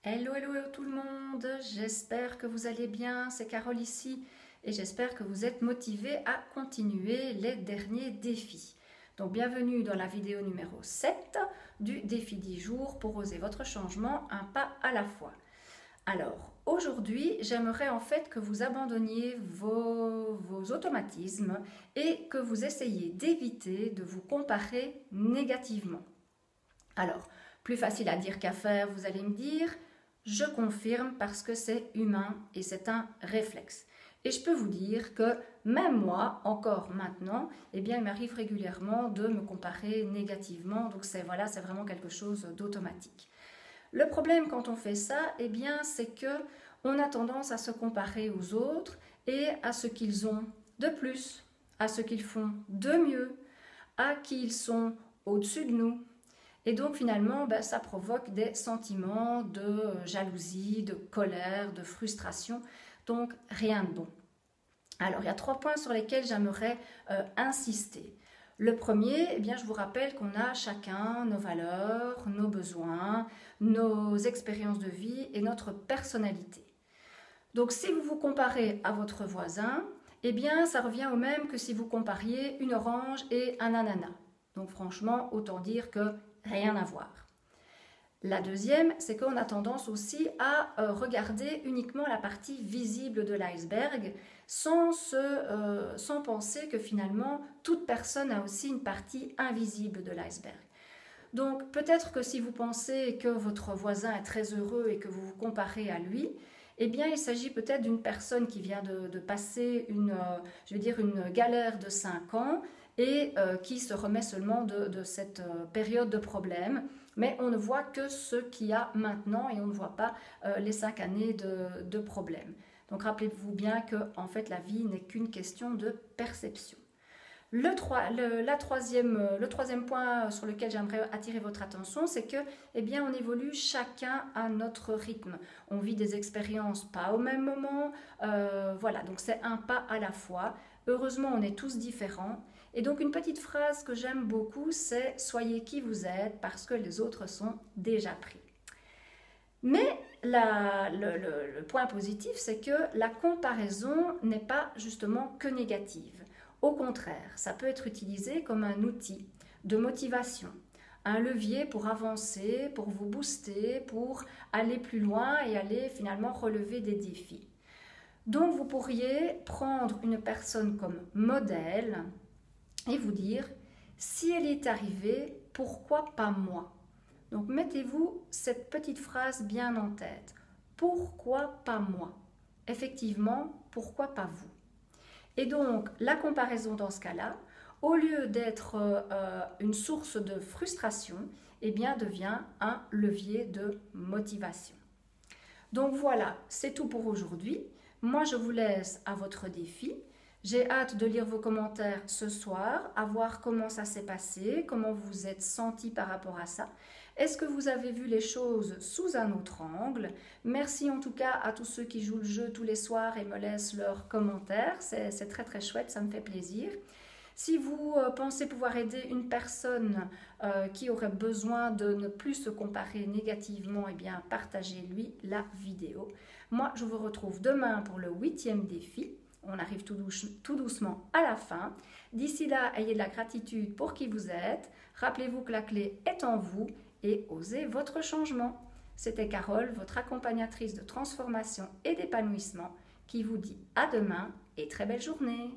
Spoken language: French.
Hello, hello, hello tout le monde, j'espère que vous allez bien, c'est Carole ici et j'espère que vous êtes motivés à continuer les derniers défis. Donc bienvenue dans la vidéo numéro 7 du défi 10 jours pour oser votre changement un pas à la fois. Alors aujourd'hui j'aimerais en fait que vous abandonniez vos automatismes et que vous essayiez d'éviter de vous comparer négativement. Alors, plus facile à dire qu'à faire, vous allez me dire. Je confirme parce que c'est humain et c'est un réflexe. Et je peux vous dire que même moi, encore maintenant, eh bien, il m'arrive régulièrement de me comparer négativement. Donc c'est vraiment quelque chose d'automatique. Le problème quand on fait ça, eh bien, c'est que on a tendance à se comparer aux autres et à ce qu'ils ont de plus, à ce qu'ils font de mieux, à qui ils sont au-dessus de nous. Et donc finalement, ça provoque des sentiments de jalousie, de colère, de frustration. Donc rien de bon. Alors il y a 3 points sur lesquels j'aimerais insister. Le premier, eh bien, je vous rappelle qu'on a chacun nos valeurs, nos besoins, nos expériences de vie et notre personnalité. Donc si vous vous comparez à votre voisin, eh bien ça revient au même que si vous compariez une orange et un ananas. Donc franchement, autant dire que rien à voir. La deuxième, c'est qu'on a tendance aussi à regarder uniquement la partie visible de l'iceberg sans penser que finalement toute personne a aussi une partie invisible de l'iceberg. Donc peut-être que si vous pensez que votre voisin est très heureux et que vous vous comparez à lui, eh bien il s'agit peut-être d'une personne qui vient de passer une galère de 5 ans et qui se remet seulement de cette période de problème. Mais on ne voit que ce qu'il y a maintenant et on ne voit pas les 5 années de problème. Donc rappelez-vous bien que en fait, la vie n'est qu'une question de perception. Le troisième point sur lequel j'aimerais attirer votre attention, c'est que, eh bien, on évolue chacun à notre rythme. On vit des expériences pas au même moment. Voilà, donc c'est un pas à la fois. Heureusement, on est tous différents. Et donc, une petite phrase que j'aime beaucoup, c'est « Soyez qui vous êtes parce que les autres sont déjà pris ». Mais le point positif, c'est que la comparaison n'est pas justement que négative. Au contraire, ça peut être utilisé comme un outil de motivation, un levier pour avancer, pour vous booster, pour aller plus loin et aller finalement relever des défis. Donc vous pourriez prendre une personne comme modèle et vous dire, si elle est arrivée, pourquoi pas moi? Donc mettez-vous cette petite phrase bien en tête. Pourquoi pas moi? Effectivement, pourquoi pas vous? Et donc, la comparaison dans ce cas-là, au lieu d'être une source de frustration, eh bien, devient un levier de motivation. Donc voilà, c'est tout pour aujourd'hui. Moi, je vous laisse à votre défi. J'ai hâte de lire vos commentaires ce soir, à voir comment ça s'est passé, comment vous vous êtes senti par rapport à ça. Est-ce que vous avez vu les choses sous un autre angle? Merci en tout cas à tous ceux qui jouent le jeu tous les soirs et me laissent leurs commentaires. C'est très très chouette, ça me fait plaisir. Si vous pensez pouvoir aider une personne qui aurait besoin de ne plus se comparer négativement, eh bien partagez-lui la vidéo. Moi, je vous retrouve demain pour le 8e défi. On arrive tout doucement à la fin. D'ici là, ayez de la gratitude pour qui vous êtes. Rappelez-vous que la clé est en vous et osez votre changement. C'était Carole, votre accompagnatrice de transformation et d'épanouissement, qui vous dit à demain et très belle journée.